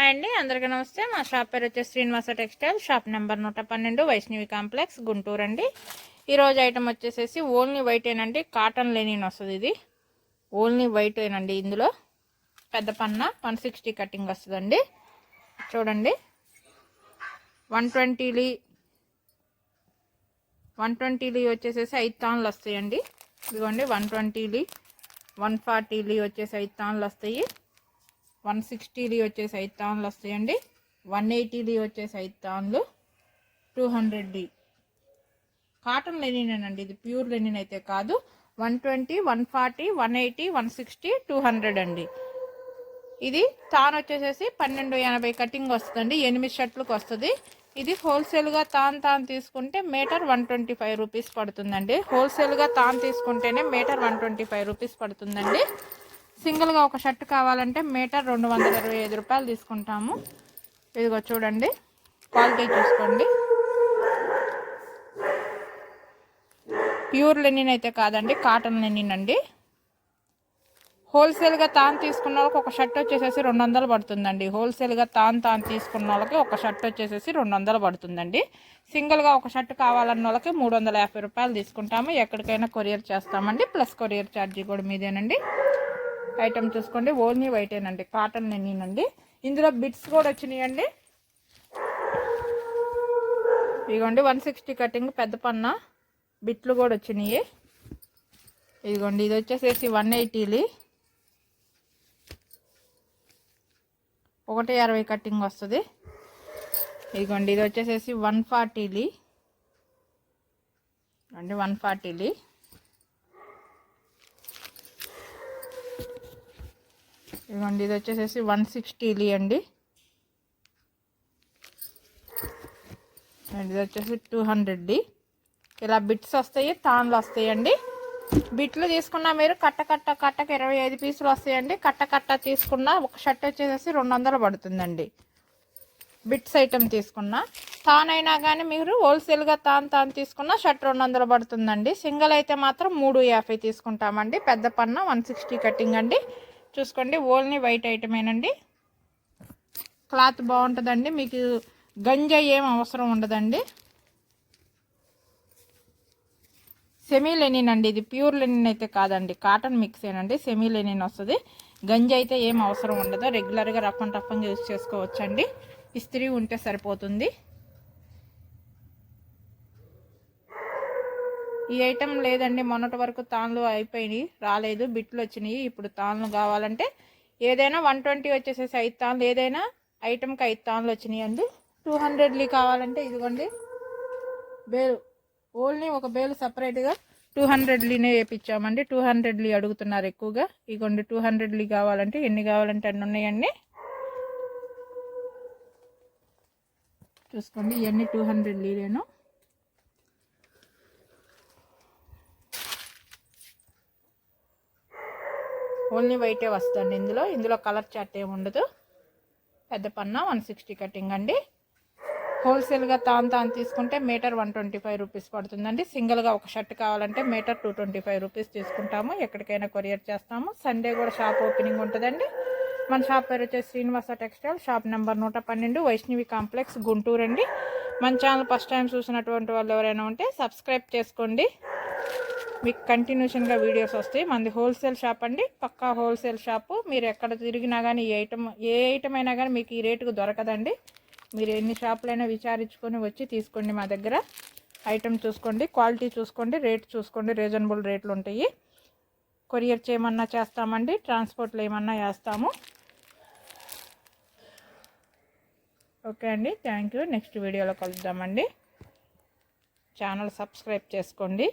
Hi అండి, అందరికీ నమస్తే. మా షాప్ పేరు వచ్చేసి Srinivasa textile, shop number 112, Vaishnavi complex, Guntur అండి. ఈరోజు ఐటమ్ వచ్చేసేసి ఓన్లీ వైట్ ఏనండి, కాటన్ లెనిన్ వస్తుంది. ఇది ఓన్లీ వైట్ ఏనండి. ఇందులో పెద్ద పన్న 160 కటింగ్ వస్తుందండి. చూడండి, 120 వచ్చేసేసి 5 తాన్లు వస్తాయండి. ఇదిగోండి 120, 140 వచ్చేసి 5 తాన్లు వస్తాయి. 160 వచ్చేసి 5 తాన్లు వస్తాయండి. 180 వచ్చేసి 5 తాన్లు. 200 కాటన్ లెనిన్ అండి. ఇది ప్యూర్ లెనిన్ అయితే కాదు. 120, 140, 180, 160, 200 అండి. ఇది తాన్ వచ్చేసేసి 1280 కటింగ్ వస్తుందండి. 8 షర్ట్లకు వస్తుంది. ఇది హోల్సేల్గా తాన్ తీసుకుంటే మీటర్ 125 రూపీస్ పడుతుందండి. హోల్సేల్గా తాన్ తీసుకుంటేనే మీటర్ 125 రూపీస్ పడుతుందండి. సింగిల్గా ఒక షర్ట్ కావాలంటే మీటర్ 225 రూపాయలు తీసుకుంటాము. ఇదిగో చూడండి, క్వాలిటీ చూసుకోండి. ప్యూర్ లెనిన్ అయితే కాదండి, కాటన్ లెనిన్ అండి. హోల్సేల్గా తాన్ తీసుకున్న వాళ్ళకి ఒక షర్ట్ వచ్చేసేసి 200 పడుతుందండి. హోల్సేల్గా తాన్ తీసుకున్న వాళ్ళకి ఒక షర్ట్ వచ్చేసేసి 200 పడుతుందండి. సింగిల్గా ఒక షర్ట్ కావాలన్న వాళ్ళకి 350 రూపాయలు తీసుకుంటాము. ఎక్కడికైనా కొరియర్ చేస్తామండి. ప్లస్ కొరియర్ ఛార్జీ కూడా మీదేనండి. ఐటమ్ చూసుకోండి, ఓన్లీ వైటేనండి, కాటన్ లెనిన్ అండి. ఇందులో బిట్స్ కూడా వచ్చినాయండి. ఇదిగోండి 160 కటింగ్ పెద్ద పన్న బిట్లు కూడా వచ్చినాయి. ఇదిగోండి, ఇది వచ్చేసేసి 180, 160 కటింగ్ వస్తుంది. ఇదిగోండి, ఇది వచ్చేసేసి 140 అండి, 140. ఇదిగోండి, ఇది వచ్చేసేసి 160 అండి. ఇది వచ్చేసి 200. ఇలా బిట్స్ వస్తాయి, తాన్లు వస్తాయండి. బిట్లు తీసుకున్నా మీరు కట్టకి 25 పీసులు వస్తాయండి. కట్ట తీసుకున్నా ఒక షర్ట్ వచ్చేసేసి 200 పడుతుందండి. బిట్స్ ఐటమ్ తీసుకున్నా. తాన్ అయినా కానీ మీరు హోల్సేల్గా తాన్ తీసుకున్న షర్ట్ 200 పడుతుందండి. సింగిల్ అయితే మాత్రం 350 తీసుకుంటామండి. పెద్ద పన్న 160 కటింగ్ అండి. చూసుకోండి, ఓన్లీ వైట్ ఐటమేనండి. క్లాత్ బాగుంటుందండి. మీకు గంజా ఏం అవసరం ఉండదండి. సెమీ లెనిన్ అండి. ఇది ప్యూర్ లెనిన్ అయితే కాదండి, కాటన్ మిక్సేనండి. సెమీ లెనిన్ వస్తుంది. గంజి అయితే ఏం అవసరం ఉండదు. రెగ్యులర్గా రఫ్ అండ్ యూజ్ చేసుకోవచ్చండి. ఇస్త్రీ ఉంటే సరిపోతుంది. ఈ ఐటెం లేదండి, మొన్నటి వరకు తాన్లు అయిపోయినాయి, రాలేదు, బిట్లు వచ్చినాయి. ఇప్పుడు తాన్లు కావాలంటే ఏదైనా 120 వచ్చేసేసి 5 తాన్లు, ఏదైనా ఐటెంకి 5 తాన్లు వచ్చినాయి అండి. 200 కావాలంటే ఇదిగోండి బేలు, ఓన్లీ ఒక బేలు సపరేట్గా 200 వేయించామండి. 200 అడుగుతున్నారు ఎక్కువగా. ఇదిగోండి 200 కావాలంటే ఎన్ని కావాలంటే అన్ని ఉన్నాయండి. చూసుకోండి, ఇవన్నీ 200 ఓన్లీ వైటే వస్తుంది. ఇందులో కలర్ చార్ట్ ఏమి ఉండదు. పెద్ద పన్న 160 కటింగ్ అండి. హోల్సేల్గా తాన్ తీసుకుంటే మీటర్ 125 రూపీస్ పడుతుందండి. సింగిల్గా ఒక షర్ట్ కావాలంటే మీటర్ 225 రూపీస్ తీసుకుంటాము. ఎక్కడికైనా కొరియర్ చేస్తాము. సండే కూడా షాప్ ఓపెనింగ్ ఉంటుందండి. మన షాప్ పేరు వచ్చేసి Srinivasa textile, shop number 112, Vaishnavi complex, Guntur అండి. మన ఛానల్ ఫస్ట్ టైం చూసినటువంటి వాళ్ళు ఎవరైనా ఉంటే సబ్స్క్రైబ్ చేసుకోండి. మీకు కంటిన్యూషన్గా వీడియోస్ వస్తాయి. మనది హోల్సేల్ షాప్ అండి, పక్కా హోల్సేల్ షాపు. మీరు ఎక్కడ తిరిగినా కానీ ఏ ఐటమ్ అయినా కానీ మీకు ఈ రేటుకు దొరకదండి. మీరు ఎన్ని షాపులైనా విచారించుకొని వచ్చి తీసుకోండి. మా దగ్గర ఐటమ్ చూసుకోండి, క్వాలిటీ చూసుకోండి, రేట్ చూసుకోండి. రీజనబుల్ రేట్లు ఉంటాయి. కొరియర్ చేయమన్నా చేస్తామండి, ట్రాన్స్పోర్ట్లో ఏమన్నా వేస్తాము. ఓకే అండి, థ్యాంక్ యూ. నెక్స్ట్ వీడియోలో కలుద్దామండి. ఛానల్ సబ్స్క్రైబ్ చేసుకోండి.